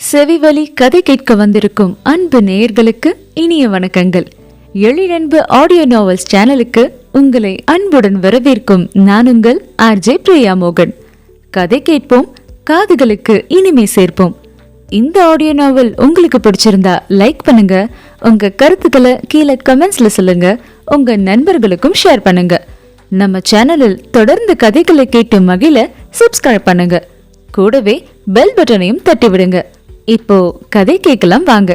செவிவழி கதை கேட்க வந்திருக்கும் அன்பு நேயர்களுக்கு இனிய வணக்கங்கள். எழிலன்பு ஆடியோ நாவல்ஸ் சேனலுக்கு உங்களை அன்புடன் வரவேற்கும் நான் உங்கள் ஆர்ஜே பிரியா மோகன். கதை கேட்போம், காதுகளுக்கு இனிமை சேர்ப்போம். இந்த ஆடியோ நாவல் உங்களுக்கு பிடிச்சிருந்தா லைக் பண்ணுங்க, உங்க கருத்துக்களை கீழே கமெண்ட்ஸ்ல சொல்லுங்க, உங்க நண்பர்களுக்கும் ஷேர் பண்ணுங்க. நம்ம சேனலில் தொடர்ந்து கதைகளை கேட்டு மகிழ சப்ஸ்கிரைப் பண்ணுங்க. கூடவே பெல் பட்டனையும் தட்டி விடுங்க. இப்போ கதை கேட்கலாம் வாங்க.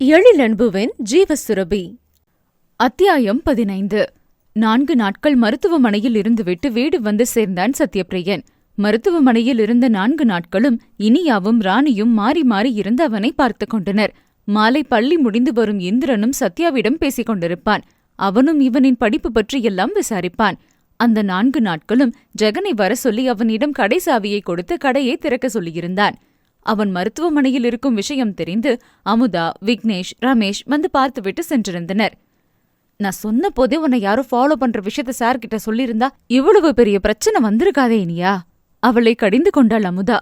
எழிலன்புவின் ஜீவசுரபி. அத்தியாயம் 15. 4 நாட்கள் மருத்துவமனையில் இருந்துவிட்டு வீடு வந்து சேர்ந்தான் சத்யபிரியன். மருத்துவமனையில் இருந்த 4 நாட்களும் இனியாவும் ராணியும் மாறி மாறி இருந்து அவனை பார்த்து கொண்டனர். மாலை பள்ளி முடிந்து வரும் இந்திரனும் சத்யாவிடம் பேசிக் கொண்டிருப்பான். அவனும் இவனின் படிப்பு பற்றியெல்லாம் விசாரிப்பான். அந்த 4 நாட்களும் ஜெகனை வர சொல்லி அவனிடம் கடை சாவியை கொடுத்து கடையை திறக்க சொல்லியிருந்தான். அவன் மருத்துவமனையில் இருக்கும் விஷயம் தெரிந்து அமுதா, விக்னேஷ், ரமேஷ் வந்து பார்த்துவிட்டு சென்றிருந்தனர். நான் சொன்ன போதே உன்னை யாரோ ஃபாலோ பண்ற விஷயத்த சார்கிட்ட சொல்லியிருந்தா இவ்வளவு பெரிய பிரச்சனை வந்திருக்காதே இனியா. அவளை கடிந்து கொண்டாள் அமுதா.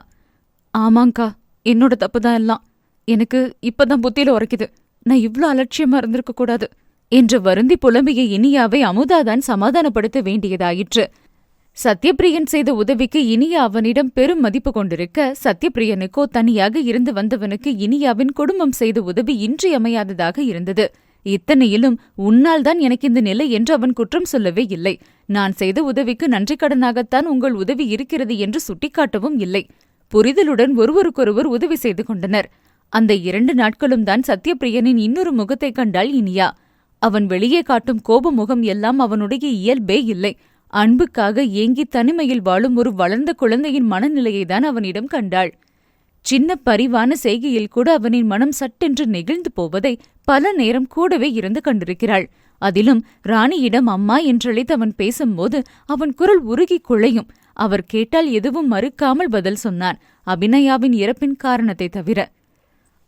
ஆமாங்கா, என்னோட தப்புதான் எல்லாம். எனக்கு இப்பதான் புத்தியில உரைக்குது. நான் இவ்ளோ அலட்சியமா இருந்திருக்க கூடாது என்று வருந்தி புலம்பிய இனியாவை அமுதாதான் சமாதானப்படுத்த வேண்டியதாயிற்று. சத்யபிரியன் செய்த உதவிக்கு இனியா அவனிடம் பெரும் மதிப்பு கொண்டிருக்க, சத்யபிரியனுக்கோ தனியாக இருந்து வந்தவனுக்கு இனியாவின் குடும்பம் செய்த உதவி இன்றியமையாததாக இருந்தது. இத்தனையிலும் உன்னால் தான் எனக்கு இந்த நிலை என்று அவன் குற்றம் சொல்லவே இல்லை. நான் செய்த உதவிக்கு நன்றிக்கடனாகத்தான் உங்கள் உதவி இருக்கிறது என்று சுட்டிக்காட்டவும் இல்லை. புரிதலுடன் ஒருவருக்கொருவர் உதவி செய்து கொண்டனர். அந்த 2 நாட்களும் தான் சத்யபிரியனின் இன்னொரு முகத்தை கண்டாள் இனியா. அவன் வெளியே காட்டும் கோப முகம் எல்லாம் அவனுடைய இயல்பே இல்லை. அன்புக்காக ஏங்கி தனிமையில் வாழும் ஒரு வளர்ந்த குழந்தையின் மனநிலையைதான் அவனிடம் கண்டாள். சின்ன பரிவான செய்கையில் கூட அவனின் மனம் சட்டென்று நெகிழ்ந்து போவதை பல நேரம் கூடவே இருந்து கண்டிருக்கிறாள். அதிலும் ராணியிடம் அம்மா என்றழைத்து அவன் பேசும்போது அவன் குரல் உருகி குழையும். அவர் கேட்டால் எதுவும் மறுக்காமல் பதில் சொன்னான், அபிநயாவின் இறப்பின் காரணத்தை தவிர.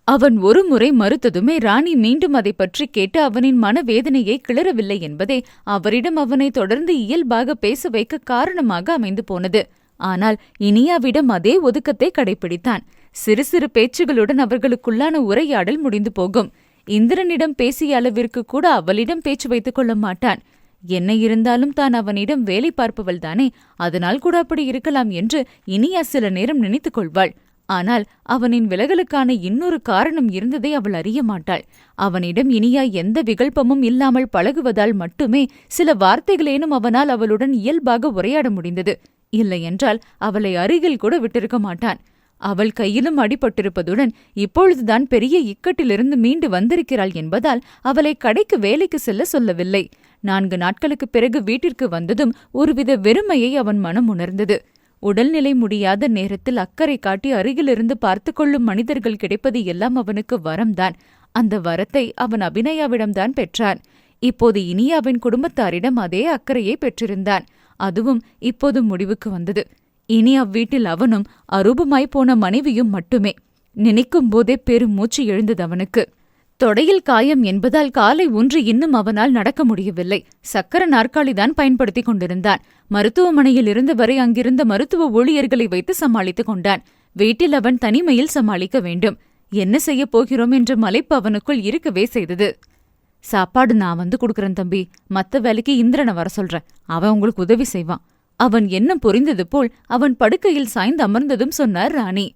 அவன் ஒரு முறை மறுத்ததுமே ராணி மீண்டும் அதை பற்றி கேட்டு அவனின் மனவேதனையை கிளறவில்லை என்பதே அவரிடம் அவனை தொடர்ந்து இயல்பாக பேச வைக்க காரணமாக அமைந்து போனது. ஆனால் இனியாவிடம் அதே ஒதுக்கத்தை கடைபிடித்தான். சிறு சிறு பேச்சுகளுடன் அவர்களுக்குள்ளான உரையாடல் முடிந்து போகும். இந்திரனிடம் பேசிய அளவிற்கு கூட அவளிடம் பேச்சு வைத்துக் கொள்ள மாட்டான். என்ன இருந்தாலும் தான் அவனிடம் வேலை பார்ப்பவள்தானே, அதனால் கூட அப்படி இருக்கலாம் என்று இனியா சில நேரம் நினைத்துக் கொள்வாள். ஆனால் அவனின் விலகலுக்கான இன்னொரு காரணம் இருந்ததை அவள் அறிய மாட்டாள். அவனிடம் இனியா எந்த விகல்பமும் இல்லாமல் பழகுவதால் மட்டுமே சில வார்த்தைகளேனும் அவனால் அவளுடன் இயல்பாக உரையாட முடிந்தது. இல்லையென்றால் அவளை அருகில் கூட விட்டிருக்க மாட்டான். அவள் கையிலும் அடிபட்டிருப்பதுடன் இப்பொழுதுதான் பெரிய இக்கட்டிலிருந்து மீண்டு வந்திருக்கிறாள் என்பதால் அவளை கடைக்கு வேலைக்கு செல்ல சொல்லவில்லை. 4 நாட்களுக்குப் பிறகு வீட்டிற்கு வந்ததும் ஒருவித வெறுமையை அவன் மனம் உணர்ந்தது. உடல்நிலை முடியாத நேரத்தில் அக்கறை காட்டி அருகிலிருந்து பார்த்து கொள்ளும் மனிதர்கள் கிடைப்பது எல்லாம் அவனுக்கு வரம்தான். அந்த வரத்தை அவன் அபிநயாவிடம்தான் பெற்றான். இப்போது இனியாவின் குடும்பத்தாரிடம் அதே அக்கறையை பெற்றிருந்தான். அதுவும் இப்போது முடிவுக்கு வந்தது. இனி அவ்வீட்டில் அவனும் அரூபமாய் போன மனைவியும் மட்டுமே. நினைக்கும் போதே பெரும் மூச்சு எழுந்தது அவனுக்கு. தொடையில் காயம் என்பதால் காலை ஊன்றி இன்னும் அவனால் நடக்க முடியவில்லை. சக்கர நாற்காலிதான் பயன்படுத்திக் கொண்டிருந்தான். மருத்துவமனையில் இருந்தவரை அங்கிருந்த மருத்துவ ஊழியர்களை வைத்து சமாளித்துக் கொண்டான். வீட்டில் அவன் தனிமையில் சமாளிக்க வேண்டும். என்ன செய்யப் போகிறோம் என்ற மலைப்பு அவனுக்குள் இருக்கவே செய்தது. சாப்பாடு நான் வந்து கொடுக்கறேன் தம்பி, மத்த வேலைக்கு இந்திரனை வர சொல்றேன், அவன் உங்களுக்கு உதவி செய்வான். அவன் எண்ணம் புரிந்தது போல் அவன் படுக்கையில் சாய்ந்து அமர்ந்ததும் சொன்னார் ராணி.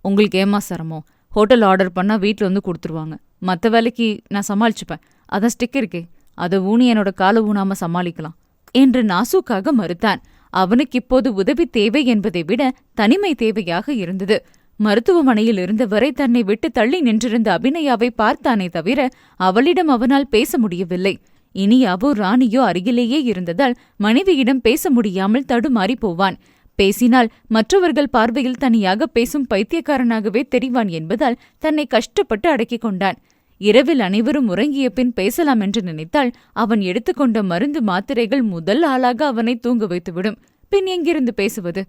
உங்களுக்கு ஏமா சிரமம்? ஹோட்டல் ஆர்டர் பண்ணா வீட்டில் வந்து கொடுத்துருவாங்க. மற்ற வேலைக்கு நான் சமாளிச்சுப்பேன். அதான் ஸ்டிக் இருக்கே, அதை ஊனி என்னோட காலை ஊனாம சமாளிக்கலாம் என்று நாசூக்காக மறுத்தான். அவனுக்கு இப்போது உதவி தேவை என்பதை விட தனிமை தேவையாக இருந்தது. மருத்துவமனையில் இருந்தவரை தன்னை விட்டு தள்ளி நின்றிருந்த அபிநயாவை பார்த்தானே தவிர அவளிடம் அவனால் பேச முடியவில்லை. இனியாவோ ராணியோ அருகிலேயே இருந்ததால் மனைவியிடம் பேச முடியாமல் தடுமாறி போவான். பேசினால் மற்றவர்கள் பார்வையில் தனியாக பேசும் பைத்தியக்காரனாகவே தெரிவான் என்பதால் தன்னை கஷ்டப்பட்டு அடக்கிக் கொண்டான். இரவில் அனைவரும் உறங்கிய பின் பேசலாம் என்று நினைத்தால் அவன் எடுத்துக்கொண்ட மருந்து மாத்திரைகள் முதல் ஆளாக அவனை தூங்க வைத்துவிடும். பின் எங்கிருந்து பேசுவது?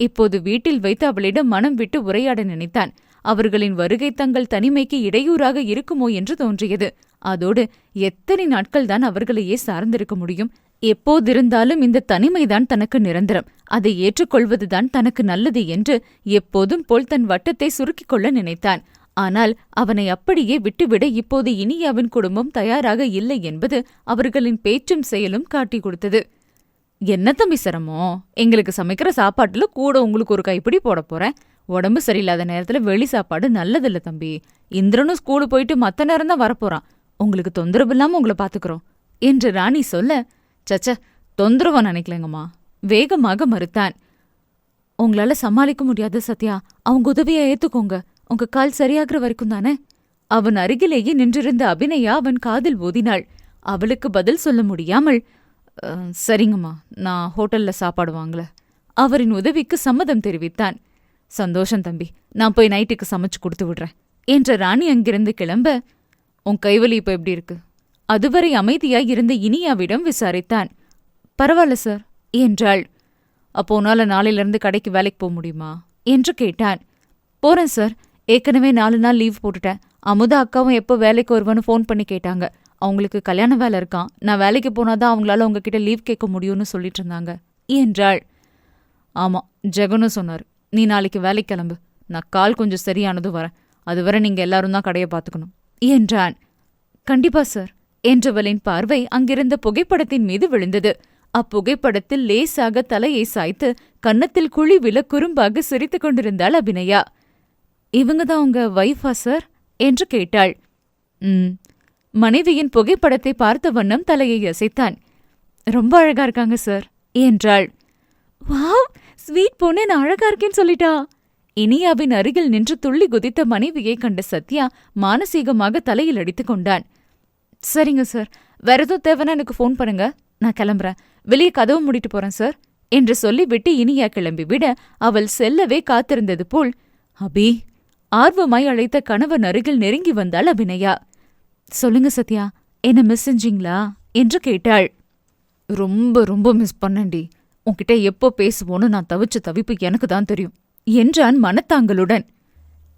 இப்போது வீட்டில் வைத்து அவளிடம் மனம் விட்டு உரையாட நினைத்தான். அவர்களின் வருகை தங்கள் தனிமைக்கு இடையூறாக இருக்குமோ என்று தோன்றியது. அதோடு எத்தனை நாட்கள்தான் அவர்களையே சார்ந்திருக்க முடியும்? எப்போதிருந்தாலும் இந்த தனிமைதான் தனக்கு நிரந்தரம், அதை ஏற்றுக்கொள்வதுதான் தனக்கு நல்லது என்று எப்போதும் போல் தன் வட்டத்தை சுருக்கிக் கொள்ள நினைத்தான். ஆனால் அவனை அப்படியே விட்டுவிட இப்போது இனியாவின் குடும்பம் தயாராக இல்லை என்பது அவர்களின் பேச்சும் செயலும் காட்டி கொடுத்தது. என்ன தம்பி சிரமம்? எங்களுக்கு சமைக்கிற சாப்பாட்டுல கூட உங்களுக்கு ஒரு கைப்பிடி போட போறேன். உடம்பு சரியில்லாத நேரத்துல வெளி சாப்பாடு நல்லதில்ல தம்பி. இந்திரனும் ஸ்கூலு போயிட்டு மத்த நேரம் தான் வரப்போறான். உங்களுக்கு தொந்தரவு இல்லாம உங்களை பாத்துக்கிறோம் என்று ராணி சொல்ல, சச்ச, தொந்தரவா நினைக்கலங்கம்மா, வேகமாக மறுத்தான். உங்களால சமாளிக்க முடியாது சத்யா, அவங்க உதவியை ஏத்துக்கோங்க. உங்க கால் சரியாகிற வரைக்கும் தானே. அவன் அருகிலேயே நின்றிருந்த அபிநயா அவன் காதில் ஊதினாள். அவளுக்கு பதில் சொல்ல முடியாமல், சரிங்கம்மா, நான் ஹோட்டல்ல சாப்பாடு வாங்கல. அவரின் உதவிக்கு சம்மதம் தெரிவித்தான். சந்தோஷம் தம்பி, நான் போய் நைட்டுக்கு சமைச்சு கொடுத்து விடுறேன் என்ற ராணி அங்கிருந்து கிளம்ப, உன் கைவலி இப்ப எப்படி இருக்கு? அதுவரை அமைதியாய் இருந்த இனியாவிடம் விசாரித்தான். பரவாயில்ல சார் என்றாள். அப்போ உன்னால நாளையிலிருந்து கடைக்கு வேலைக்கு போக முடியுமா என்று கேட்டான். போறேன் சார், ஏற்கனவே 4 நாள் லீவ் போட்டுட்டேன். அமுதா அக்காவும் எப்போ வேலைக்கு வருவான்னு ஃபோன் பண்ணி கேட்டாங்க. அவங்களுக்கு கல்யாண வேலை இருக்கான், நான் வேலைக்கு போனாதான் அவங்களால உங்ககிட்ட லீவ் கேட்க முடியும்னு சொல்லிட்டு இருந்தாங்க என்றாள். ஆமா, ஜெகனும் சொன்னார், நீ நாளைக்கு வேலைக்கு கிளம்பு, நான் கால் கொஞ்சம் சரியானதும் வரேன், அதுவரை நீங்க எல்லாரும் தான் கடையை பார்த்துக்கணும் என்றான். கண்டிப்பா சார் என்றவளின் பார்வை அங்கிருந்த புகைப்படத்தின் மீது விழுந்தது. அப்புகைப்படத்தில் லேசாக தலையை சாய்த்து கன்னத்தில் குழி விழ குறும்பாக சிரித்துக் கொண்டிருந்தாள் அபிநயா. இவங்கதான் உங்க வைஃபா சார் என்று கேட்டாள். மனைவியின் புகைப்படத்தை பார்த்த வண்ணம் தலையை அசைத்தான். ரொம்ப அழகா இருக்காங்க சார் என்றாள். வாவ், ஸ்வீட் பொண்ணு, நான் அழகா இருக்கேன்னு சொல்லிட்டா. இனியாவின் அருகில் நின்று துள்ளி குதித்த மனைவியை கண்ட சத்யா மானசீகமாக தலையில் அடித்துக் கொண்டான். சரிங்க சார், வேற எதுவும் தேவைன்னா எனக்கு ஃபோன் பண்ணுங்க, நான் கிளம்புறேன், வெளியே கதவு மூடிட்டு போறேன் சார் என்று சொல்லிவிட்டு இனியா கிளம்பிவிட அவள் செல்லவே காத்திருந்தது போல், அபி, ஆர்வமாய் அழைத்த கணவன் அருகில் நெருங்கி வந்தாள் அபிநயா. சொல்லுங்க சத்யா, என்ன மிஸ் செஞ்சீங்களா என்று கேட்டாள். ரொம்ப ரொம்ப மிஸ் பண்ணண்டி, உன்கிட்ட எப்போ பேசுவோன்னு நான் தவிச்ச தவிப்பு எனக்கு தான் தெரியும் என்றான் மனத்தாங்களுடன்.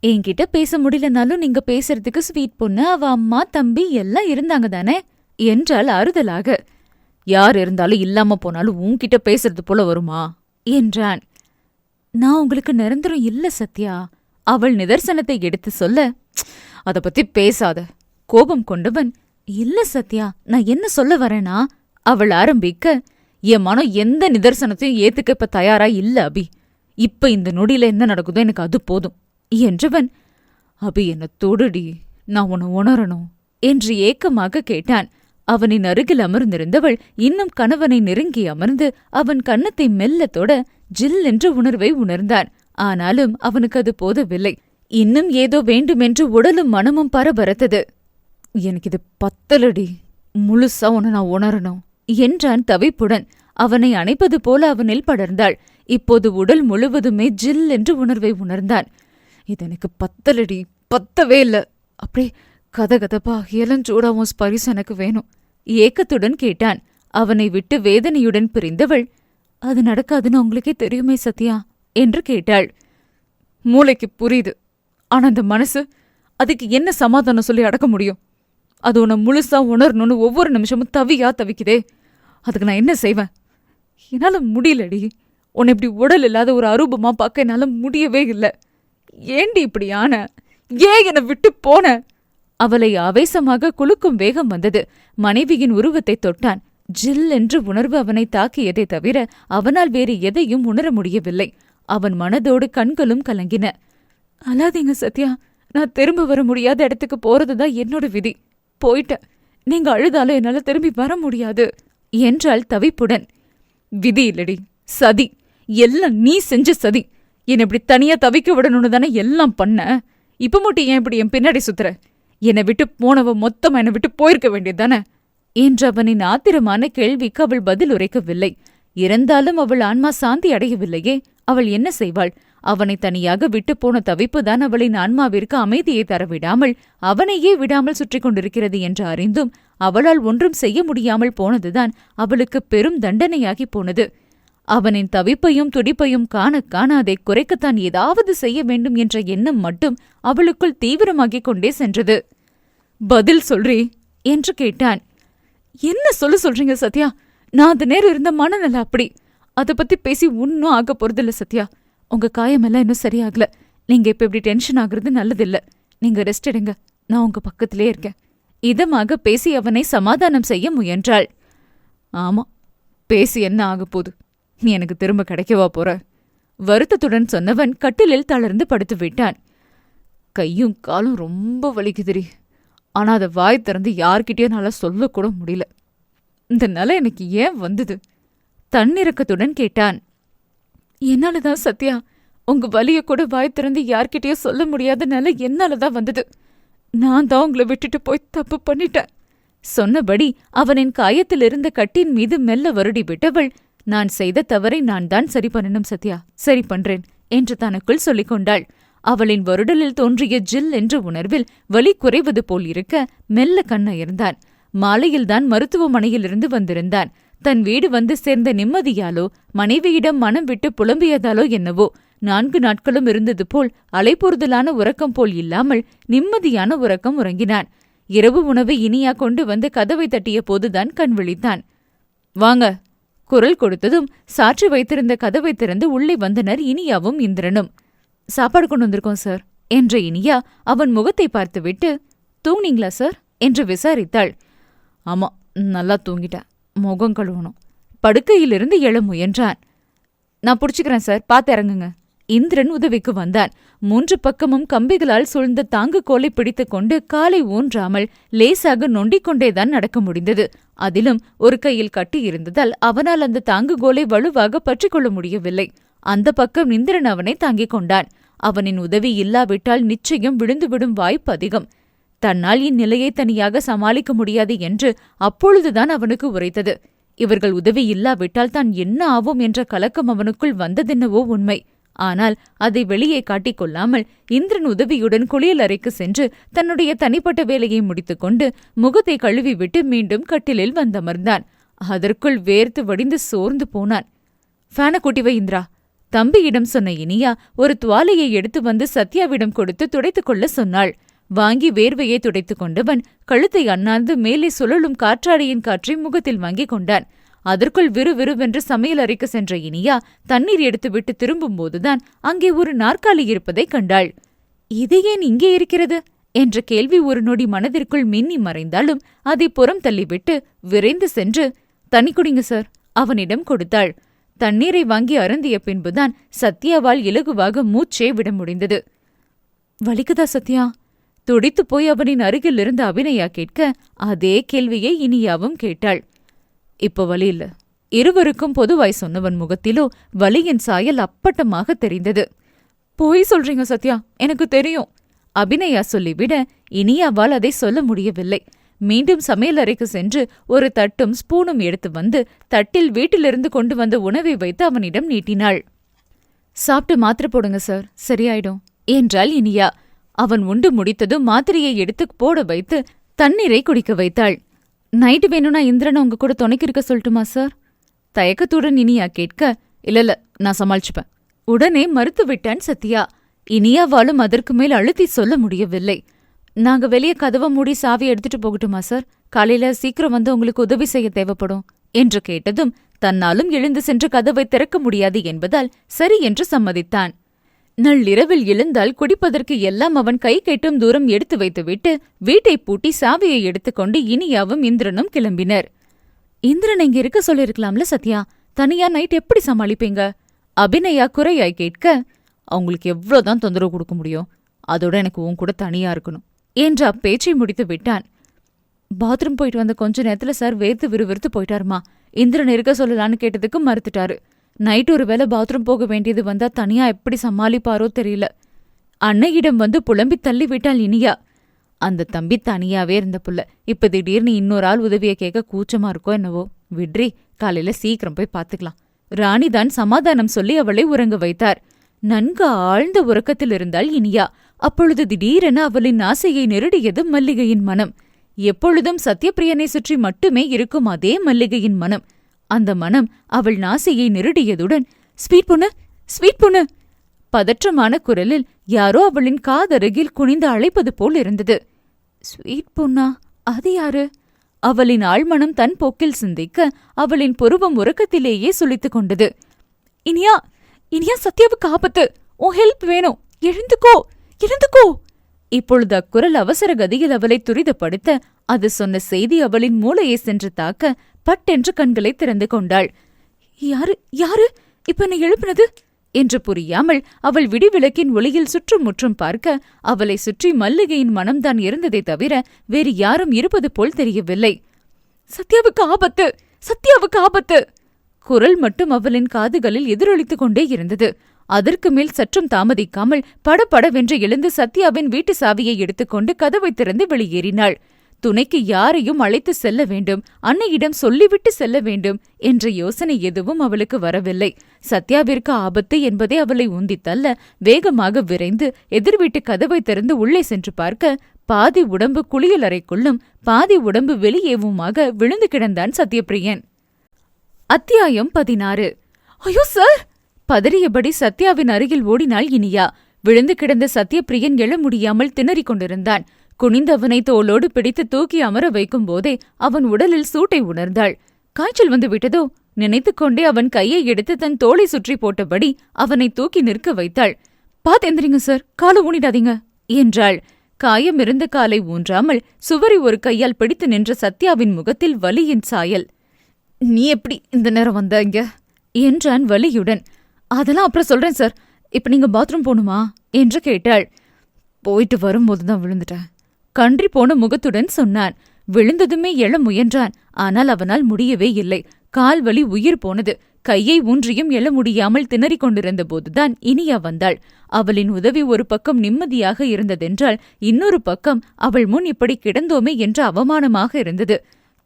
என்கிட்ட பேச முடியலனாலும் நீங்க பேசுறதுக்கு ஸ்வீட் பொண்ணு, அவ அம்மா, தம்பி எல்லாம் இருந்தாங்க தானே என்றாள் ஆறுதலாக. யார் இருந்தாலும் இல்லாம போனாலும் உன்கிட்ட பேசுறது போல வருமா என்றான். நான் உங்களுக்கு நிரந்தரம் இல்ல சத்யா, அவள் நிதர்சனத்தை எடுத்து சொல்ல, அத பத்தி பேசாத. கோபம் கொண்டவன், இல்ல சத்யா, நான் என்ன சொல்ல வரேனா அவள் ஆரம்பிக்க, என் மனம் எந்த நிதர்சனத்தையும் ஏத்துக்க இப்ப தயாரா இல்ல அபி. இப்ப இந்த நொடியில என்ன நடக்குதோ எனக்கு அது போதும் என்றவன், அபி என்ன தொடுடி, நான் உன்னை உணரணும் என்று ஏக்கமாக கேட்டான். அவனின் அருகில் அமர்ந்திருந்தவள் இன்னும் கணவனை நெருங்கி அமர்ந்து அவன் கன்னத்தை மெல்ல தொட ஜில் என்ற உணர்வை உணர்ந்தான். ஆனாலும் அவனுக்கு அது போதவில்லை. இன்னும் ஏதோ வேண்டுமென்று உடலும் மனமும் பரபரத்தது. எனக்கு இது பத்தலடி, முழுசா உன்னை நான் உணரணும் என்றான் தவிப்புடன். அவனை அணைப்பது போல அவனில் படர்ந்தாள். இப்போது உடல் முழுவதுமே ஜில் என்று உணர்வை உணர்ந்தான். இது எனக்கு பத்தலடி, பத்தவே இல்ல, அப்படியே கதகதப்பா இளஞ்சூடாவும் ஸ்பரிசு எனக்கு வேணும் ஏக்கத்துடன் கேட்டான். அவனை விட்டு வேதனையுடன் பிரிந்தவள், அது நடக்காதுன்னு உங்களுக்கே தெரியுமே சத்யா என்று கேட்டாள். மூளைக்கு புரியுது, ஆனா அந்த மனசு, அதுக்கு என்ன சமாதானம் சொல்லி அடக்க முடியும்? அது உன்னை முழுசா உணரணும்னு ஒவ்வொரு நிமிஷமும் தவிக்குதே, அதுக்கு நான் என்ன செய்வேன்? என்னால முடியலடி, உன்னை இப்படி உடல் இல்லாத ஒரு அரூபமா பார்க்க என்னால முடியவே இல்லை. ஏண்டி இப்படி ஆன? ஏன் என்னை விட்டு போன? அவளை ஆவேசமாக குலுக்கும் வேகம் வந்தது. மனைவியின் உருவத்தை தொட்டான். ஜில் என்று உணர்வு அவனை தாக்கியதை தவிர அவனால் வேறு எதையும் உணர முடியவில்லை. அவன் மனதோடு கண்களும் கலங்கின. அழாதீங்க சத்யா, நான் திரும்ப வர முடியாத இடத்துக்கு போறதுதான் என்னோட விதி. போயிட்டேன், நீங்க அழுதாலும் என்னால திரும்பி வர முடியாது என்றாள் தவிப்புடன். விதி இல்லடி, சதி, எல்லாம் நீ செஞ்ச சதி. என்னை இப்படி தனியா தவிக்க விடணும்னு தானே எல்லாம் பண்ண. இப்ப மட்டும் ஏன் இப்படி என் பின்னாடி சுத்துற? என்னை விட்டு போனவ மொத்தமா என்னை விட்டு போயிருக்க வேண்டியதுதானே என்று அவனின் ஆத்திரமான கேள்விக்கு அவள் பதில் உரைக்கவில்லை. இருந்தாலும் அவள் ஆன்மா சாந்தி அடையவில்லையே. அவள் என்ன செய்வாள்? அவனை தனியாக விட்டு போன தவிப்புதான் அவளின் ஆன்மாவிற்கு அமைதியை தரவிடாமல் அவனையே விடாமல் சுற்றி கொண்டிருக்கிறது என்று அறிந்தும் அவளால் ஒன்றும் செய்ய முடியாமல் போனதுதான் அவளுக்கு பெரும் தண்டனையாகி போனது. அவனின் தவிப்பையும் துடிப்பையும் காண காண அதை குறைக்கத்தான் ஏதாவது செய்ய வேண்டும் என்ற எண்ணம் மட்டும் அவளுக்குள் தீவிரமாகிக் கொண்டே சென்றது. பதில் சொல்றி என்று கேட்டான். என்ன சொல்றீங்க சத்யா? நான் அந்த நேரம் இருந்த மனநல அப்படி. அதை பத்தி பேசி ஒன்னும் ஆக போறதில்ல சத்யா. உங்க காயமெல்லாம் இன்னும் சரியாகல. நீங்க இப்ப இப்படி டென்ஷன் ஆகுறது நல்லதில்ல. நீங்க ரெஸ்ட் எடுங்க, நான் உங்க பக்கத்திலே இருக்கேன். இதமாக பேசி அவனை சமாதானம் செய்ய முயன்றாள். ஆமா, பேசி என்ன ஆக போகுது? நீ எனக்கு திரும்ப கிடைக்கவா போற? வருத்தத்துடன் சொன்னவன் கட்டிலில் தளர்ந்து படுத்து விட்டான். கையும் காலும் ரொம்ப வலிக்குதுரி. ஆனா அதை வாய் திறந்து யார்கிட்டயும் நல்லா சொல்லக்கூட முடியல. இந்த நிலை எனக்கு ஏன் வந்தது? தன்னிறக்கத்துடன் கேட்டான். என்னாலதான் சத்யா, உங்க வலிய கூட வாய் திறந்து யார்கிட்டயும் சொல்ல முடியாத நிலை என்னாலதான் வந்தது. நான் தான் உங்களை விட்டுட்டு போய் தப்பு பண்ணிட்டேன். சொன்னபடி அவனின் காயத்தில் இருந்த கட்டின் மீது மெல்ல வருடி விட்டவள், நான் செய்த தவறை நான் தான் சரி பண்ணணும் சத்யா, சரி பண்றேன் என்று தனக்குள் சொல்லிக் கொண்டாள். அவளின் வருடலில் தோன்றிய ஜில் என்ற உணர்வில் வலி குறைவது போல் இருக்க மெல்ல கண்ணயர்ந்தான். மாலையில்தான் மருத்துவமனையிலிருந்து வந்திருந்தான். தன் வீடு வந்து சேர்ந்த நிம்மதியாலோ மனைவியிடம் மனம் விட்டு புலம்பியதாலோ என்னவோ 4 நாட்களும் இருந்தது போல் அலைபோறுதலான உறக்கம் போல் இல்லாமல் நிம்மதியான உறக்கம் உறங்கினான். இரவு உணவை இனியா கொண்டு வந்து கதவை தட்டிய போதுதான் கண் விழித்தான். வாங்க. குரல் கொடுத்ததும் சாற்றி வைத்திருந்த கதவை திறந்து உள்ளே வந்தனர் இனியாவும் இந்திரனும். சாப்பாடு கொண்டு வந்திருக்கோம் சார் என்ற இனியா அவன் முகத்தை பார்த்துவிட்டு, தூங்குனீங்களா சார் என்று விசாரித்தாள். ஆமா, நல்லா தூங்கிட்டேன். முகம் கழுவணும். படுக்கையிலிருந்து எழ முயன்றான். நான் புடிச்சுக்கிறேன் சார், பார்த்து இறங்குங்க. இந்திரன் உதவிக்கு வந்தான். 3 பக்கமும் கம்பிகளால் சூழ்ந்த தாங்கு கோலை பிடித்துக் கொண்டு காலை ஊன்றாமல் லேசாக நொண்டிக் கொண்டேதான் நடக்க முடிந்தது. அதிலும் ஒரு கையில் கட்டி இருந்ததால் அவனால் அந்த தாங்கு கோலை வலுவாக பற்றிக் கொள்ள முடியவில்லை. அந்த பக்கம் இந்திரன் அவனை தாங்கிக் கொண்டான். அவனின் உதவி இல்லாவிட்டால் நிச்சயம் விழுந்துவிடும் வாய்ப்பு அதிகம். தன்னால் இந்நிலையை தனியாக சமாளிக்க முடியாது என்று அப்பொழுதுதான் அவனுக்கு உரைத்தது. இவர்கள் உதவி இல்லாவிட்டால் தான் என்ன ஆவோம் என்ற கலக்கம் அவனுக்குள் வந்ததென்னவோ உண்மை. ஆனால் அதை வெளியே காட்டிக்கொள்ளாமல் இந்திரன் உதவியுடன் குளியல் அறைக்கு சென்று தன்னுடைய தனிப்பட்ட வேலையை முடித்துக்கொண்டு முகத்தை கழுவிவிட்டு மீண்டும் கட்டிலில் வந்தமர்ந்தான். அதற்குள் வேர்த்து வடிந்து சோர்ந்து போனான். ஃபேனை கூட்டி வை இந்திரா, தம்பியிடம் சொன்ன இனியா ஒரு துவாலையை எடுத்து வந்து சத்யாவிடம் கொடுத்து துடைத்துக் கொள்ள சொன்னாள். வாங்கி வேர்வையை துடைத்துக் கொண்டவன் கழுத்தை அண்ணாந்து மேலே சுழலும் காற்றாடியின் காற்றை முகத்தில் வாங்கிக் கொண்டான். அதற்குள் விறுவிறுவென்று சமையல் அறைக்கு சென்ற இனியா தண்ணீர் எடுத்துவிட்டு திரும்பும்போதுதான் அங்கே ஒரு நாற்காலி இருப்பதைக் கண்டாள். இது ஏன் இங்கே இருக்கிறது என்ற கேள்வி ஒரு நொடி மனதிற்குள் மின்னி மறைந்தாலும் அதை புறம் தள்ளிவிட்டு விரைந்து சென்று, தண்ணி குடிங்க சார், அவனிடம் கொடுத்தாள். தண்ணீரை வாங்கி அருந்திய பின்புதான் சத்யாவால் இலகுவாக மூச்சே விட முடிந்தது. வலிக்குதா சத்யா? துடித்து போய் அவனின் அருகில் இருந்த அபிநயா கேட்க அதே கேள்வியை இனியாவும் கேட்டாள். இப்போ வலி இல்ல. இருவருக்கும் பொதுவாய் சொன்னவன் முகத்திலோ வலியின் சாயல் அப்பட்டமாக தெரிந்தது. போய் சொல்றீங்க சத்யா, எனக்கு தெரியும். அபிநயா சொல்லிவிட இனியாவால் அதை சொல்ல முடியவில்லை. மீண்டும் சமையலறைக்கு சென்று ஒரு தட்டும் ஸ்பூனும் எடுத்து வந்து தட்டில் வீட்டிலிருந்து கொண்டு வந்த உணவை வைத்து அவனிடம் நீட்டினாள். சாப்பிட்டு மாத்திரை போடுங்க சார், சரியாயிடும் என்றாள் இனியா. அவன் உண்டு முடித்ததும் மாத்திரையை எடுத்து போட வைத்து தண்ணீரை குடிக்க வைத்தாள். நைட்டு வேணும்னா இந்திரனை உங்க கூட துணைக்கு இருக்க சொல்லட்டுமா சார்? தயக்கத்துடன் இனியா கேட்க, இல்ல நான் சமாளிச்சுப்பேன். உடனே மறுத்துவிட்டான் சத்யா. இனியாவாலும் அதற்கு மேல் அழுத்தி சொல்ல முடியவில்லை. நாங்க வெளியே கதவை மூடி சாவி எடுத்துட்டு போகட்டுமா சார்? காலையில சீக்கிரம் வந்து உங்களுக்கு உதவி செய்ய தேவைப்படும் என்று கேட்டதும் தன்னாலும் எழுந்து சென்று கதவை திறக்க முடியாது என்பதால் சரி என்று சம்மதித்தான். நள்ளிரவில் எழுந்தால் குடிப்பதற்கு எல்லாம் அவன் கை கெட்டும் தூரம் எடுத்து வைத்துவிட்டு வீட்டை பூட்டி சாவியை எடுத்துக்கொண்டு இனியாவும் இந்திரனும் கிளம்பினர். இந்திரன் இங்க இருக்க சொல்லிருக்கலாம்ல சத்யா, தனியா நைட் எப்படி சமாளிப்பீங்க? அபிநயா குறையாய் கேட்க, அவங்களுக்கு எவ்வளவுதான் தொந்தரவு கொடுக்க முடியும், அதோட எனக்கு உன் கூட தனியா இருக்கணும் என்று அப்பேச்சை முடித்து விட்டான். பாத்ரூம் போயிட்டு வந்த கொஞ்ச நேரத்துல சார் வேர்த்து விறுவிறுத்து போயிட்டாருமா. இந்திரன் இருக்க சொல்லலான்னு கேட்டதுக்கு மறுத்துட்டாரு. நைட் ஒரு வேளை பாத்ரூம் போக வேண்டியது வந்தா தனியா எப்படி சமாளிப்பாரோ தெரியல. அன்னையிடம் வந்து புலம்பி தள்ளி விட்டாள் இனியா. அந்த தம்பி தனியாவே இருந்த புள்ள இப்ப திடீர்னு இன்னொரு ஆள் உதவியை கேட்க கூச்சமா இருக்கோ என்னவோ. விட்ரி, காலையில சீக்கிரம் போய் பாத்துக்கலாம். ராணிதான் சமாதானம் சொல்லி அவளை உறங்க வைத்தார். நன்கு ஆழ்ந்த உறக்கத்தில் இருந்தாள் இனியா. அப்பொழுது திடீரென அவளின் ஆசையை நெருடியது மல்லிகையின் மனம். எப்பொழுதும் சத்யபிரியனை சுற்றி மட்டுமே இருக்கும் அதே மல்லிகையின் மனம். அந்த மனம் அவள் நாசையை நெருடியதுடன், ஸ்வீட் பொண்ணு, ஸ்வீட் பொண்ணு, பதற்றமான குரலில் யாரோ அவளின் காதருகில் குனிந்து அழைப்பது போல் இருந்தது. ஸ்வீட் பொண்ணா? அது யாரு? அவளின் ஆழ்மனம் தன் போக்கில் சிந்திக்க அவளின் புருவம் உறக்கத்திலேயே சுளித்துக் கொண்டது. இனியா, இனியா, சத்யாவுக்கு ஆபத்து, உன் ஹெல்ப் வேணும், எழுந்துக்கோ, எழுந்துக்கோ. இப்பொழுது அக்குரல் அவசர கதியில் அவளை துரிதப்படுத்த அது சொன்ன செய்தி அவளின் மூளையை சென்று தாக்க பட்டென்று கண்களை திறந்து கொண்டாள். யாரு யாரு இப்ப என்னை எழுப்பினது என்று புரியாமல் அவள் விடிவிளக்கின் ஒளியில் சுற்றும் முற்றும் பார்க்க அவளை சுற்றி மல்லிகையின் மனம்தான் இருந்ததை தவிர வேறு யாரும் இருப்பது போல் தெரியவில்லை. சத்யாவுக்கு ஆபத்து, சத்யாவுக்கு ஆபத்து. குரல் மட்டும் அவளின் காதுகளில் எதிரொலித்துக் கொண்டே இருந்தது. அதற்கு மேல் சற்றும் தாமதிக்காமல் படபடவென்று எழுந்து சத்யாவின் வீட்டு சாவியை எடுத்துக்கொண்டு கதவை திறந்து வெளியேறினாள். துணைக்கு யாரையும் அழைத்து செல்ல வேண்டும், அன்னையிடம் சொல்லிவிட்டு செல்ல வேண்டும் என்ற யோசனை எதுவும் அவளுக்கு வரவில்லை. சத்யாவிற்கு ஆபத்து என்பதை அவளை உந்தித்தள்ள வேகமாக விரைந்து எதிர் வீட்டு கதவை திறந்து உள்ளே சென்று பார்க்க பாதி உடம்பு குளியலறைக்குள்ளும் பாதி உடம்பு வெளியேவுமாக விழுந்து கிடந்தான் சத்யபிரியன். அத்தியாயம் 16. ஐயோ சார்! பதறியபடி சத்யாவின் அருகில் ஓடினாள் இனியா. விழுந்து கிடந்த சத்யபிரியன் எழ முடியாமல் திணறிக் கொண்டிருந்தான். குனிந்தவனை தோளோடு பிடித்து தூக்கி அமர வைக்கும் போதே அவன் உடலில் சூட்டை உணர்ந்தாள். காய்ச்சல் வந்து விட்டதோ நினைத்துக்கொண்டே அவன் கையை எடுத்து தன் தோளை சுற்றி போட்டபடி அவனை தூக்கி நிற்க வைத்தாள். பாத்து எந்திரிங்க சார், காலை ஊனிடாதீங்க என்றாள். காயம் இருந்த காலை ஊன்றாமல் சுவரை ஒரு கையால் பிடித்து நின்ற சத்யாவின் முகத்தில் வலியின் சாயல். நீ எப்படி இந்த நேரம் வந்த இங்க என்றான் வலியுடன். அதெல்லாம் அப்புறம் சொல்றேன் சார், இப்ப நீங்க பாத்ரூம் போணுமா என்று கேட்டாள். போயிட்டு வரும்போதுதான் விழுந்துட்டேன், கன்றி போன முகத்துடன் சொன்னான். விழுந்ததுமே எழ முயன்றான். ஆனால் அவனால் முடியவே இல்லை. கால் வலி உயிர் போனது. கையை ஊன்றியும் எழ முடியாமல் திணறிக் கொண்டிருந்த போதுதான் இனியா வந்தாள். அவளின் உதவி ஒரு பக்கம் நிம்மதியாக இருந்ததென்றால் இன்னொரு பக்கம் அவள் முன் இப்படி கிடந்தோமே என்ற அவமானமாக இருந்தது.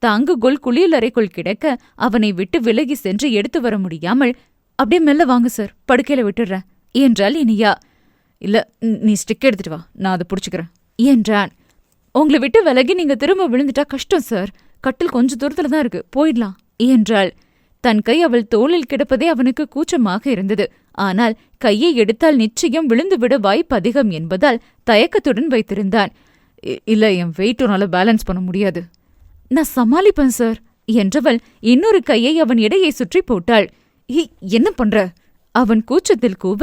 தாங்குகோல் குளியலறைக்குள் கிடக்க அவனை விட்டு விலகி சென்று எடுத்து வர முடியாமல், அப்படியே மெல்ல வாங்க சார், படுக்கையில விட்டுடுறேன் என்றாள் இனியா. இல்ல, நீ ஸ்டிக் எடுத்துட்டு வா, நான் அதை புடிச்சுக்கிறேன் என்றான். உங்களை விட்டு விலகி நீங்க திரும்ப விழுந்துட்டா கஷ்டம் சார், கட்டில் கொஞ்ச தூரத்துல தான் இருக்கு, போயிடலாம் என்றாள். தன் கை அவள் தோளில் கிடப்பதே அவனுக்கு கூச்சமாக இருந்தது. ஆனால் கையை எடுத்தால் நிச்சயம் விழுந்துவிட வாய்ப்பு அதிகம் என்பதால் தயக்கத்துடன் வைத்திருந்தான். இல்ல, என் வெயிட்டுனால பேலன்ஸ் பண்ண முடியாது. நான் சமாளிப்பேன் சார் என்றவள் இன்னொரு கையை அவன் இடையை சுற்றி போட்டாள். என்ன பண்ற? அவன் கூச்சத்தில் கூவ,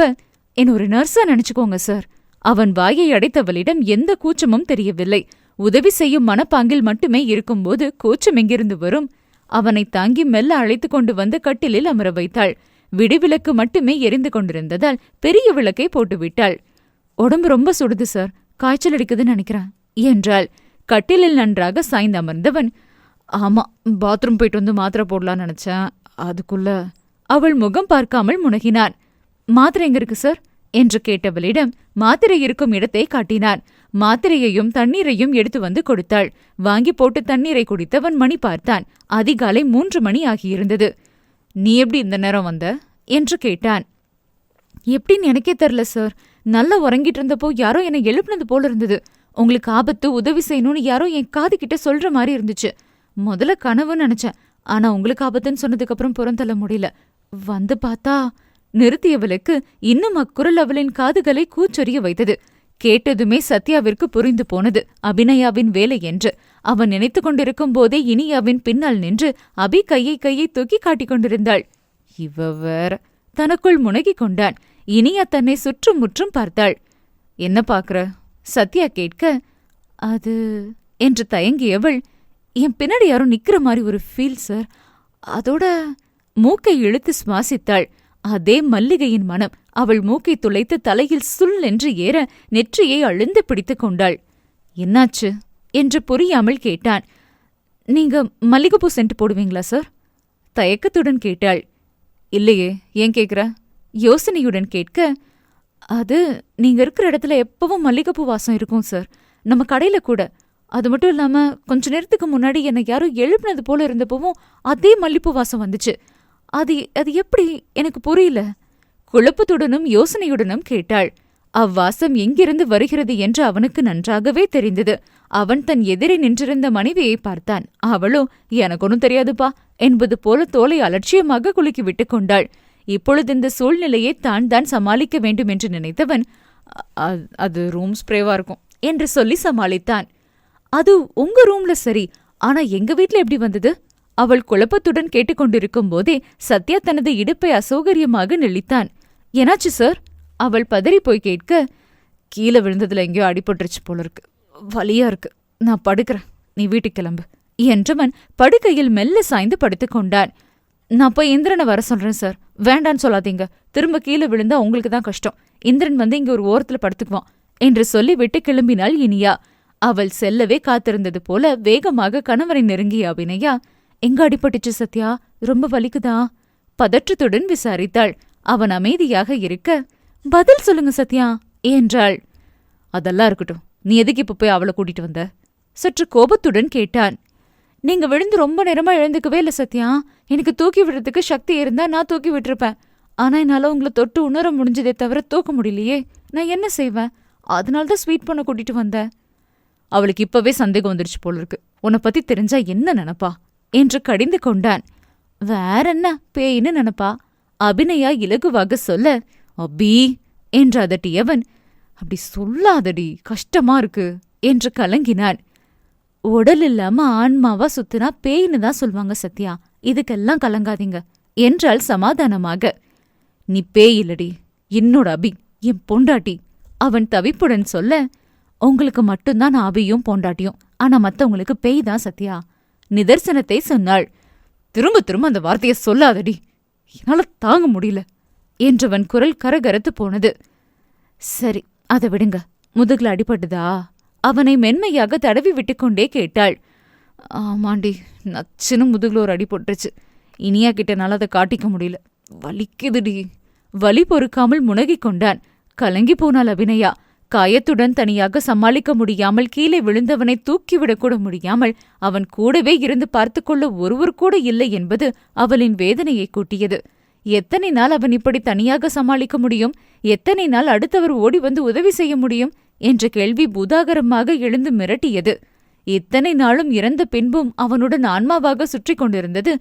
என்ன ஒரு நர்ஸா நினைச்சுக்கோங்க சார். அவன் வாயை அடைத்தவளிடம் எந்த கூச்சமும் தெரியவில்லை. உதவி செய்யும் மனப்பாங்கில் மட்டுமே இருக்கும்போது கூச்சம் எங்கிருந்து வரும்? அவனை தாங்கி மெல்ல அழைத்து கொண்டு வந்து கட்டிலில் அமர வைத்தாள். விடிவிளக்கு மட்டுமே எரிந்து கொண்டிருந்ததால் பெரிய விளக்கை போட்டுவிட்டாள். உடம்பு ரொம்ப சுடுது சார், காய்ச்சல் அடிக்குதுன்னு நினைக்கிறேன் என்றாள். கட்டிலில் நன்றாக சாய்ந்து அமர்ந்தவன், ஆமா, பாத்ரூம் போயிட்டு வந்து மாத்திரை போடலான்னு நினைச்சேன், அதுக்குள்ள. அவள் முகம் பார்க்காமல் முனகினான். மாத்திரை எங்க இருக்கு சார் என்று கேட்டவளிடம் மாத்திரை இருக்கும் இடத்தை காட்டினான். மாத்திரையையும் தண்ணீரையும் எடுத்து வந்து கொடுத்தாள். வாங்கி போட்டு தண்ணீரை குடித்தவன் மணி பார்த்தான். அதிகாலை 3 மணி ஆகியிருந்தது. நீ எப்படி இந்த நேரம் வந்த என்று கேட்டான். எப்படின்னு எனக்கே தெரியல சார், நல்லா உறங்கிட்டு இருந்தப்போ யாரோ என்னை எழுப்பினது போல இருந்தது. உங்களுக்கு ஆபத்து, உதவி செய்யணும்னு யாரோ என் காது கிட்ட சொல்ற மாதிரி இருந்துச்சு. முதல்ல கனவுன்னு நினைச்சேன், ஆனா உங்களுக்கு ஆபத்துன்னு சொன்னதுக்கு அப்புறம் புறந்தள்ள முடியல. வந்து பார்த்தா. நிறுத்தியவளுக்கு இன்னும் அக்குரல் அவளின் காதுகளை கூச்சொரிய வைத்தது. கேட்டதுமே சத்யாவிற்கு புரிந்து போனது அபிநயாவின் வேலை என்று. அவன் நினைத்து கொண்டிருக்கும் போதே இனியாவின் பின்னால் நின்று அபி கையை தூக்கி காட்டிக் கொண்டிருந்தாள். இவ வேற, தனக்குள் முனகிக் கொண்டான். இனியா தன்னை சுற்றும் முற்றும் பார்த்தாள். என்ன பாக்குற? சத்யா கேட்க, அது என்று தயங்கியவள், என் பின்னாடி யாரும் நிக்கிற மாதிரி ஒரு ஃபீல் சார். அதோட மூக்கை இழுத்து சுவாசித்தாள். அதே மல்லிகையின் மனம் அவள் மூக்கை துளைத்து தலையில் சுல் என்று ஏற நெற்றியை அழுந்து பிடித்துக் கொண்டாள். என்னாச்சு என்று புரியாமல் கேட்டான். நீங்க மல்லிகைப்பூ சென்ட் போடுவீங்களா சார்? தயக்கத்துடன் கேட்டாள். இல்லையே, ஏன் கேக்குற? யோசனையுடன் கேட்க, அது நீங்க இருக்கிற இடத்துல எப்பவும் மல்லிகைப்பூ வாசம் இருக்கும் சார், நம்ம கடையில கூட. அது மட்டும் இல்லாம கொஞ்ச நேரத்துக்கு முன்னாடி என்னை யாரும் எழுப்பினது போல இருந்தப்பவும் அதே மல்லிப்பூ வாசம் வந்துச்சு. அது எப்படி எனக்கு புரியல. குழப்பத்துடனும் யோசனையுடனும் கேட்டாள். அவ்வாசம் எங்கிருந்து வருகிறது என்று அவனுக்கு நன்றாகவே தெரிந்தது. அவன் தன் எதிரே நின்றிருந்த மனைவியை பார்த்தான். அவளோ எனக்கு ஒன்னும் தெரியாதுப்பா என்பது போல தோலை அலட்சியமாக குலுக்கி விட்டு கொண்டாள். இப்பொழுது இந்த சூழ்நிலையை தான் சமாளிக்க வேண்டும் என்று நினைத்தவன், அது ரூம் ஸ்ப்ரேவா இருக்கும் என்று சொல்லி சமாளித்தான். அது உங்க ரூம்ல சரி, ஆனா எங்க வீட்ல எப்படி வந்தது? அவள் குழப்பத்துடன் கேட்டுக்கொண்டிருக்கும் போதே சத்யா தனது இடுப்பை அசௌகரியமாக நெளித்தான். என்னாச்சு சார்? அவள் பதறி போய் கேட்க, கீழே விழுந்ததுல எங்கேயோ அடிபட்டுருச்சு போல இருக்கு, வலியா இருக்கு, நான் படுக்கிறேன், நீ வீட்டுக்கு கிளம்பு என்றவன் படுக்கையில் மெல்ல சாய்ந்து படுத்துக்கொண்டான். நான் போய் இந்திரனை வர சொல்றேன் சார். வேண்டான்னு சொல்லாதீங்க, திரும்ப கீழே விழுந்தா உங்களுக்கு தான் கஷ்டம். இந்திரன் வந்து இங்க ஒரு ஓரத்துல படுத்துக்குவான் என்று சொல்லிவிட்டு கிளம்பினாள் இனியா. அவள் செல்லவே காத்திருந்தது போல வேகமாக கணவரை நெருங்கிய அபிநயா, எங்க அடிபட்டுச்சு சத்யா? ரொம்ப வலிக்குதா? பதற்றத்துடன் விசாரித்தாள். அவன் அமைதியாக இருக்க, பதில் சொல்லுங்க சத்யா என்றாள். அதெல்லாம் இருக்கட்டும், நீ எதுக்கு இப்ப போய் அவளை கூட்டிட்டு வந்த? சற்று கோபத்துடன் கேட்டான். நீங்க விழுந்து ரொம்ப நேரமா எழுந்துக்கவே இல்ல சத்யா. எனக்கு தூக்கி விடுறதுக்கு சக்தி இருந்தா நான் தூக்கி விட்டுருப்பேன். ஆனா என்னால உங்களை தொட்டு உணர முடிஞ்சதே தவிர தூக்க முடியலையே. நான் என்ன செய்வேன்? அதனால்தான் ஸ்வீட் பண்ண கூட்டிட்டு வந்தேன். அவளுக்கு இப்பவே சந்தேகம் வந்துருச்சு போல இருக்கு. உன்னை பத்தி தெரிஞ்சா என்ன நினைப்பா என்று கடிந்து கொண்டான். வேற என்ன, பேயின்னு நினைப்பா. அபிநயா இலகுவாக சொல்ல, அபி என்று அதட்டியவன், அப்படி சொல்லாதடி, கஷ்டமா இருக்கு என்று கலங்கினான். உடல் இல்லாம ஆன்மாவா சுத்தினா பேயின்னு தான் சொல்வாங்க சத்யா, இதுக்கெல்லாம் கலங்காதீங்க என்றாள் சமாதானமாக. நீ பேய் இல்லடி, என்னோட அபி, என் பொண்டாட்டி அவன் தவிப்புடன் சொல்ல, உங்களுக்கு மட்டும்தான் அபியும் பொண்டாட்டியும், ஆனா மத்தவங்களுக்கு பேய் தான் சத்யா நிதர்சனத்தை சொன்னாள். திரும்ப திரும்ப அந்த வார்த்தையை சொல்லாதடி, என்னால தாங்க முடியல என்றவன் குரல் கரகரத்து போனது. சரி, அதை விடுங்க, முதுகுல அடிபட்டுதா? அவனை மென்மையாக தடவி விட்டுக்கொண்டே கேட்டாள். ஆமாண்டி, நச்சுன்னு முதுகுல ஒரு அடி போட்டுருச்சு. இனியா கிட்டனால அதை காட்டிக்க முடியல, வலிக்குதுடி. வலி பொறுக்காமல் முனகிக் கொண்டான். கலங்கி போனாள் அபிநயா. காயத்துடன் தனியாக சமாளிக்க முடியாமல் கீழே விழுந்தவனை தூக்கிவிடக்கூட முடியாமல் அவன் கூடவே இருந்து பார்த்து கொள்ள ஒருவர் கூட இல்லை என்பது அவளின் வேதனையை கூட்டியது. எத்தனை நாள் அவன் இப்படி தனியாக சமாளிக்க முடியும்? எத்தனை நாள் அடுத்தவர் ஓடி வந்து உதவி செய்ய முடியும் என்ற கேள்வி பூதாகரமாக எழுந்து மிரட்டியது. இத்தனை நாளும் இறந்த பின்பும் அவனுடன் ஆன்மாவாக சுற்றி கொண்டிருந்தது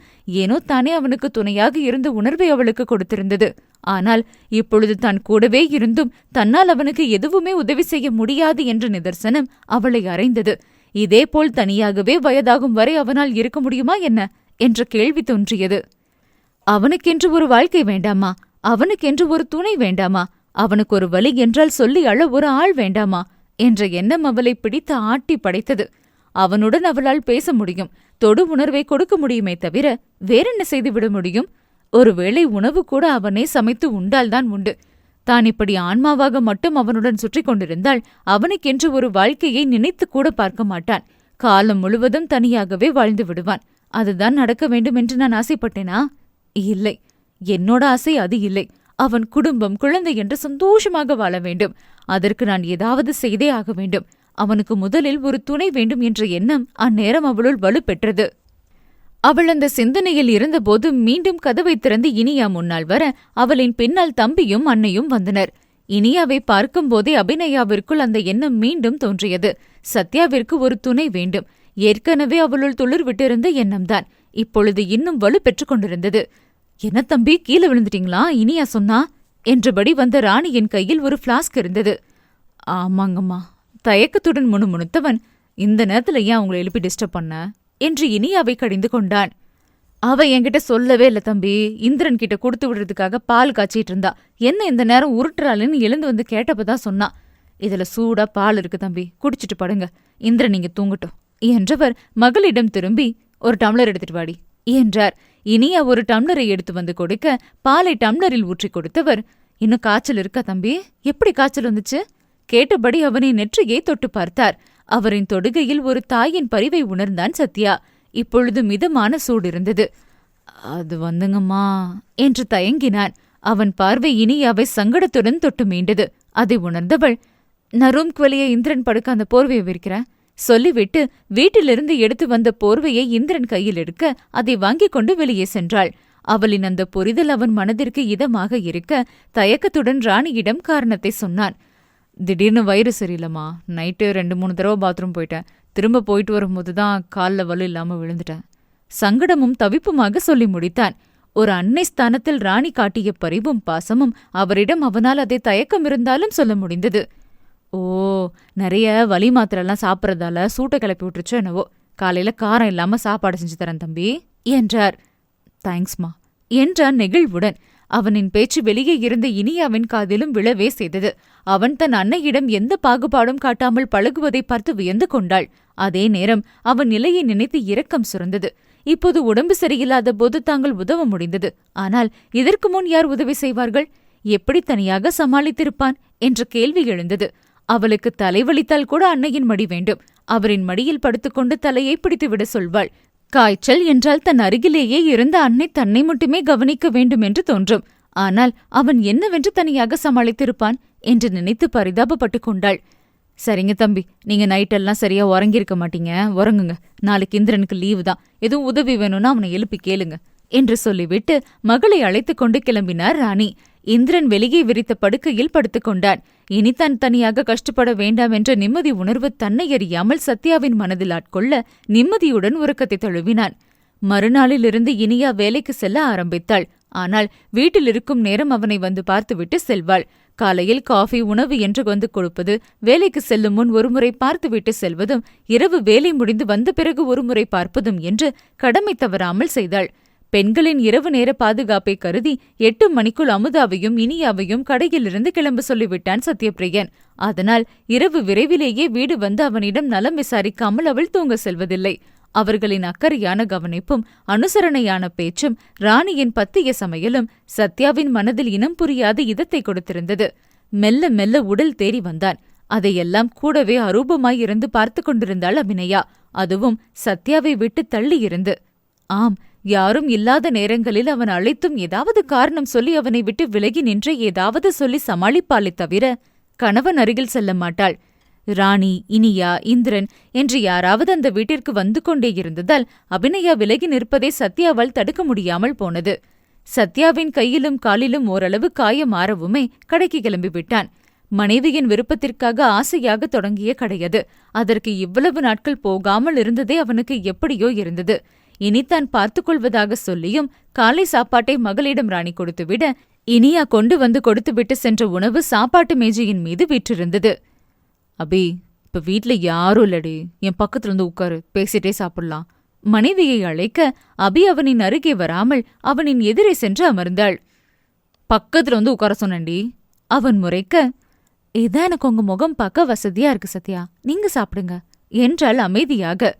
ஏனோ தானே அவனுக்கு துணையாக இருந்த உணர்வை அவளுக்கு கொடுத்திருந்தது. ஆனால் இப்பொழுது தான் கூடவே இருந்தும் தன்னால் அவனுக்கு எதுவுமே உதவி செய்ய முடியாது என்ற நிதர்சனம் அவளை அறைந்தது. இதேபோல் தனியாகவே வயதாகும் வரை அவனால் இருக்க முடியுமா என்ன என்ற கேள்வி தோன்றியது. அவனுக்கென்று ஒரு வாழ்க்கை வேண்டாமா? அவனுக்கென்று ஒரு துணை வேண்டாமா? அவனுக்கு ஒரு வலி என்றால் சொல்லி அழ ஒரு ஆள் வேண்டாமா என்ற எண்ணம் அவளை பிடித்து ஆட்டி படைத்தது. அவனுடன் அவளால் பேச முடியும், தொடு உணர்வை கொடுக்க முடியுமே தவிர வேறென்ன செய்துவிட முடியும்? ஒருவேளை உணவு கூட அவனே சமைத்து உண்டால்தான் உண்டு. தான் இப்படி ஆன்மாவாக மட்டும் அவனுடன் சுற்றி கொண்டிருந்தால் அவனுக்கென்று ஒரு வாழ்க்கையை நினைத்து கூட பார்க்க மாட்டான். காலம் முழுவதும் தனியாகவே வாழ்ந்து விடுவான். அதுதான் நடக்க வேண்டும் என்று நான் ஆசைப்பட்டேனா? இல்லை, என்னோட ஆசை அது இல்லை. அவன் குடும்பம், குழந்தை என்று சந்தோஷமாக வாழ வேண்டும். அதற்கு நான் ஏதாவது செய்தே ஆக வேண்டும். அவனுக்கு முதலில் ஒரு துணை வேண்டும் என்ற எண்ணம் அந்நேரம் அவளுள் வலுப்பெற்றது. அவள் அந்த சிந்தனையில் இருந்தபோது மீண்டும் கதவை திறந்து இனியா முன்னால் வர அவளின் பின்னால் தம்பியும் அன்னையும் வந்தனர். இனியாவை பார்க்கும்போதே அபிநயாவிற்குள் அந்த எண்ணம் மீண்டும் தோன்றியது. சத்யாவிற்கு ஒரு துணை வேண்டும். ஏற்கனவே அவளுள் துளிர் விட்டிருந்த எண்ணம்தான் இப்பொழுது இன்னும் வலு பெற்றுக் கொண்டிருந்தது. என்ன தம்பி, கீழே விழுந்துட்டீங்களா? இனியா சொன்னா என்றபடி வந்த ராணியின் கையில் ஒரு பிளாஸ்க் இருந்தது. ஆமாங்கம்மா. தயக்கத்துடன் முணுமுணுத்தவன், இந்த நேரத்துல ஏன் அவங்களை எழுப்பி டிஸ்டர்ப் பண்ண என்று இனியாவை கடிந்து கொண்டான். அவ என்கிட்ட சொல்லவே இல்ல தம்பி. இந்திரன் கிட்ட கொடுத்து விடுறதுக்காக பால் காய்ச்சிட்டு இருந்தா. என்ன இந்த நேரம் உருட்டுறாளுன்னு எழுந்து வந்து கேட்டப்பதான் சொன்னா. இதுல சூடா பால் இருக்கு தம்பி, குடிச்சிட்டு படுங்க, இந்திரன் நீங்க தூங்கட்டும் என்றவர் மகளிடம் திரும்பி, ஒரு டம்ளர் எடுத்துட்டு வாடி என்றார். இனியா ஒரு டம்ளரை எடுத்து வந்து கொடுக்க பாலை டம்ளரில் ஊற்றி கொடுத்தவர், இன்னும் காய்ச்சல் இருக்கா தம்பி? எப்படி காய்ச்சல் வந்துச்சு கேட்டபடி அவனை நெற்றியை தொட்டு பார்த்தார். அவரின் தொடுகையில் ஒரு தாயின் பரிவை உணர்ந்தான் சத்யா. இப்பொழுது மிதமான சூடு இருந்தது. அது வந்துங்கம்மா என்று தயங்கினான். அவன் பார்வை இனியாவை சங்கடத்துடன் தொட்டு மீண்டது. அதை உணர்ந்தவள், நான் ரூம்க்கு வெளியே இந்திரன் படுக்க அந்த போர்வையை விரிக்கிறேன் சொல்லிவிட்டு வீட்டிலிருந்து எடுத்து வந்த போர்வையை இந்திரன் கையில் எடுக்க அதை வாங்கிக் கொண்டு வெளியே சென்றாள். அவளின் அந்த புரிதல் அவன் மனதிற்கு இதமாக இருக்க தயக்கத்துடன் ராணியிடம் காரணத்தை சொன்னான். திடீர்னு வயிறு சரியில்லம்மா, நைட்டு 2-3 தடவை பாத்ரூம் போயிட்டேன். திரும்ப போயிட்டு வரும்போதுதான் காலில் வலு இல்லாம விழுந்துட்டேன். சங்கடமும் தவிப்புமாக சொல்லி முடித்தான். ஒரு அன்னை ஸ்தானத்தில் ராணி காட்டிய பரிவும் பாசமும் அவரிடம் அவனால் அதை தயக்கம் இருந்தாலும் சொல்ல முடிந்தது. ஓ, நிறைய வலி மாத்திரெல்லாம் சாப்பிட்றதால சூட்டை கிளப்பி விட்டுருச்சோ என்னவோ. காலையில காரம் இல்லாம சாப்பாடு செஞ்சு தரேன் தம்பி என்றார். தேங்க்ஸ்மா என்றான் நெகிழ்வுடன். அவனின் பேச்சு வெளியே இருந்த இனியாவின் காதிலும் விழவே செய்தது. அவன் தன் அன்னையிடம் எந்த பாகுபாடும் காட்டாமல் பழகுவதை பார்த்து வியந்து கொண்டாள். அதே நேரம் அவன் நிலையை நினைத்து இரக்கம் சுரந்தது. இப்போது உடம்பு சரியில்லாத போது தாங்கள் உதவ முடிந்தது. ஆனால் இதற்கு முன் யார் உதவி செய்வார்கள்? எப்படி தனியாக சமாளித்திருப்பான் என்ற கேள்வி எழுந்தது. அவளுக்கு தலைவலித்தால் கூட அன்னையின் மடி வேண்டும். அவரின் மடியில் படுத்துக்கொண்டு தலையை பிடித்துவிட சொல்வாள். காய்ச்சல் என்றால் தன் அருகிலேயே இருந்த அன்னை தன்னை மட்டுமே கவனிக்க வேண்டும் என்று தோன்றும். ஆனால் அவன் என்னவென்று தனியாக சமாளித்திருப்பான் என்று நினைத்து பரிதாபப்பட்டுக் கொண்டாள். சரிங்க தம்பி, நீங்க நைட்டெல்லாம் சரியா உறங்கியிருக்க மாட்டீங்க, உறங்குங்க. நாளைக்கு இந்திரனுக்கு லீவு தான். எதுவும் உதவி வேணும்னா அவனை எழுப்பி கேளுங்க என்று சொல்லிவிட்டு மகளை அழைத்துக் கொண்டு கிளம்பினார் ராணி. இந்திரன் வெளியே விரித்த படுக்கையில் படுத்துக் கொண்டான். இனி தான் தனியாக கஷ்டப்பட வேண்டாம் என்ற நிம்மதி உணர்வு தன்னை அறியாமல் சத்யாவின் மனதில் ஆட்கொள்ள நிம்மதியுடன் உறக்கத்தை தழுவினான். மறுநாளிலிருந்து இனியா வேலைக்கு செல்ல ஆரம்பித்தாள். ஆனால் வீட்டில் இருக்கும் நேரம் அவனை வந்து பார்த்துவிட்டு செல்வாள். காலையில் காஃபி உணவு என்று வந்து கொடுப்பது, வேலைக்கு செல்லும் முன் ஒருமுறை பார்த்துவிட்டு செல்வதும், இரவு வேலை முடிந்து வந்த பிறகு ஒருமுறை பார்ப்பதும் என்று கடமை தவறாமல் செய்தாள். பெண்களின் இரவு நேர பாதுகாப்பை கருதி 8 மணிக்குள் அமுதாவையும் இனியாவையும் கடையிலிருந்து கிளம்ப சொல்லிவிட்டான் சத்யபிரியன். அதனால் இரவு விரைவிலேயே வீடு வந்து அவனிடம் நலம் விசாரிக்காமல் அவள் தூங்க செல்வதில்லை. அவர்களின் அக்கறையான கவனிப்பும் அனுசரணையான பேச்சும் ராணியின் பத்திய சமையலும் சத்யாவின் மனதில் இனம் புரியாத இதத்தை கொடுத்திருந்தது. மெல்ல மெல்ல உடல் தேறி வந்தான். அதையெல்லாம் கூடவே அரூபமாயிருந்து பார்த்து கொண்டிருந்தாள் அபிநயா. அதுவும் சத்யாவை விட்டு தள்ளியிருந்து. ஆம், யாரும் இல்லாத நேரங்களில் அவன் அழைத்தும் ஏதாவது காரணம் சொல்லி அவனை விட்டு விலகி நின்று ஏதாவது சொல்லி சமாளிப்பாளே தவிர கணவன் அருகில் செல்ல மாட்டாள். ராணி, இனியா, இந்திரன் என்று யாராவது அந்த வீட்டிற்கு வந்து கொண்டே இருந்ததால் அபிநயா விலகி நிற்பதை சத்யாவால் தடுக்க முடியாமல் போனது. சத்யாவின் கையிலும் காலிலும் ஓரளவு காயம் ஆறவுமே கடைக்கு கிளம்பிவிட்டான். மனைவியின் விருப்பத்திற்காக ஆசையாக தொடங்கிய கடையது. அதற்கு இவ்வளவு நாட்கள் போகாமல் இருந்ததே அவனுக்கு எப்படியோ இருந்தது. இனித்தான் பார்த்துக் கொள்வதாக சொல்லியும் காலை சாப்பாட்டை மகளிடம் ராணி கொடுத்துவிட இனியா கொண்டு வந்து கொடுத்துவிட்டு சென்ற உணவு சாப்பாட்டு மேஜையின் மீது வீற்றிருந்தது. அபி, இப்ப வீட்ல யாரும் இல்லடி, என் பக்கத்துல இருந்து உட்காரு, பேசிட்டே சாப்பிடலாம். மனைவியை அழைக்க அபி அவனின் அருகே வராமல் அவனின் எதிரே சென்று அமர்ந்தாள். பக்கத்துல வந்து உட்கார சொன்னண்டி அவன் முறைக்க. இதான் எனக்கு உங்க முகம் பார்க்க வசதியா இருக்கு சத்யா, நீங்க சாப்பிடுங்க என்றாள் அமைதியாக.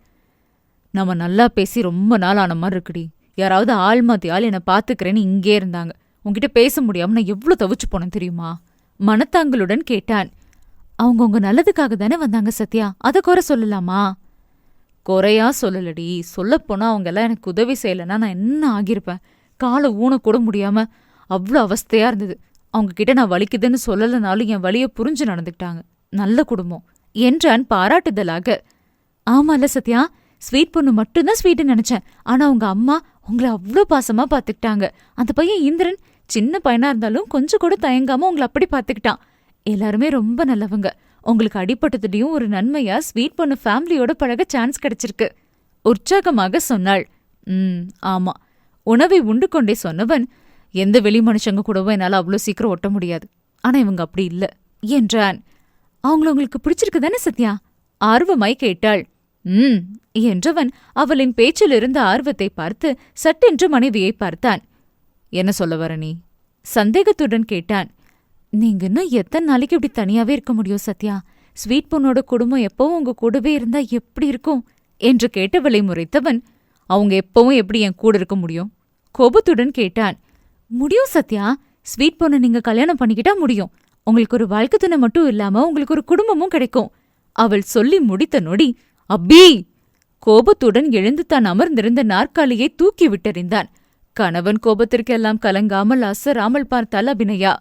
நம்ம நல்லா பேசி ரொம்ப நாள் ஆன மாதிரி இருக்குடி. யாராவது ஆள் மாத்தி ஆள் என்னை பாத்துக்கிறேன்னு இங்கே இருந்தாங்க. உன்கிட்ட பேச முடியாம நான் எவ்வளவு தவிச்சு போனேன் தெரியுமா? மனத்தாங்களுடன் கேட்டான். அவங்க உங்க நல்லதுக்காக தானே வந்தாங்க சத்யா, அத குறை சொல்லலாமா? குறையா சொல்லலடி, சொல்லப்போனா அவங்க எல்லாம் எனக்கு உதவி செய்யலன்னா நான் என்ன ஆகியிருப்பேன்? காலை ஊனக்கூட முடியாம அவ்வளோ அவஸ்தையா இருந்தது. அவங்க கிட்ட நான் வலிக்குதுன்னு சொல்லலனாலும் என் வலிய புரிஞ்சு நடந்துக்கிட்டாங்க. நல்ல குடும்பம் என்றான் பாராட்டுதலாக. ஆமால சத்யா, ஸ்வீட் பொண்ணு மட்டும்தான் ஸ்வீட்டு நினைச்சேன். ஆனா உங்க அம்மா உங்களை அவ்வளோ பாசமா பாத்துக்கிட்டாங்க. அந்த பையன் இந்திரன் சின்ன பையனா இருந்தாலும் கொஞ்சம் கூட தயங்காம உங்களை அப்படி பாத்துக்கிட்டான். எல்லாருமே ரொம்ப நல்லவங்க. உங்களுக்கு அடிப்பட்டதுலயும் ஒரு நன்மையா ஸ்வீட் பொண்ணு ஃபேமிலியோட பழக சான்ஸ் கிடைச்சிருக்கு உற்சாகமாக சொன்னாள். ஆமா. உணவை உண்டு கொண்டே சொன்னவன், எந்த வெளி மனுஷங்க கூடவும் என்னால அவ்வளோ சீக்கிரம் ஒட்ட முடியாது. ஆனா இவங்க அப்படி இல்ல என்றான். அவங்கள உங்களுக்கு பிடிச்சிருக்கு தானே சத்யா? ஆர்வமாய் கேட்டாள். என்றவன் அவளின் பேச்சிலிருந்த ஆர்வத்தை பார்த்து சட்டென்று மனைவியை பார்த்தான். என்ன சொல்ல வர நீ? சந்தேகத்துடன் கேட்டான். நீங்க இன்னும் எத்தனை நாளைக்கு இப்படி தனியாவே இருக்க முடியும் சத்யா? ஸ்வீட் பொண்ணோட குடும்பம் எப்பவும் உங்க கூடவே இருந்தா எப்படி இருக்கும் என்று கேட்டவளை முறைத்தவன், அவங்க எப்பவும் எப்படி என் கூட இருக்க முடியும்? கோபத்துடன் கேட்டான். முடியும் சத்யா, ஸ்வீட் பொண்ணு நீங்க கல்யாணம் பண்ணிக்கிட்டா முடியும். உங்களுக்கு ஒரு வாழ்க்கை துணை மட்டும் இல்லாம உங்களுக்கு ஒரு குடும்பமும் கிடைக்கும். அவள் சொல்லி முடித்த நொடி அப்பி கோபத்துடன் எழுந்து தான் அமர்ந்திருந்த நாற்காலியை தூக்கி விட்டறிந்தான். கணவன் கோபத்திற்கெல்லாம் கலங்காமல் அசராமல் பார்த்தாள் அபிநயா.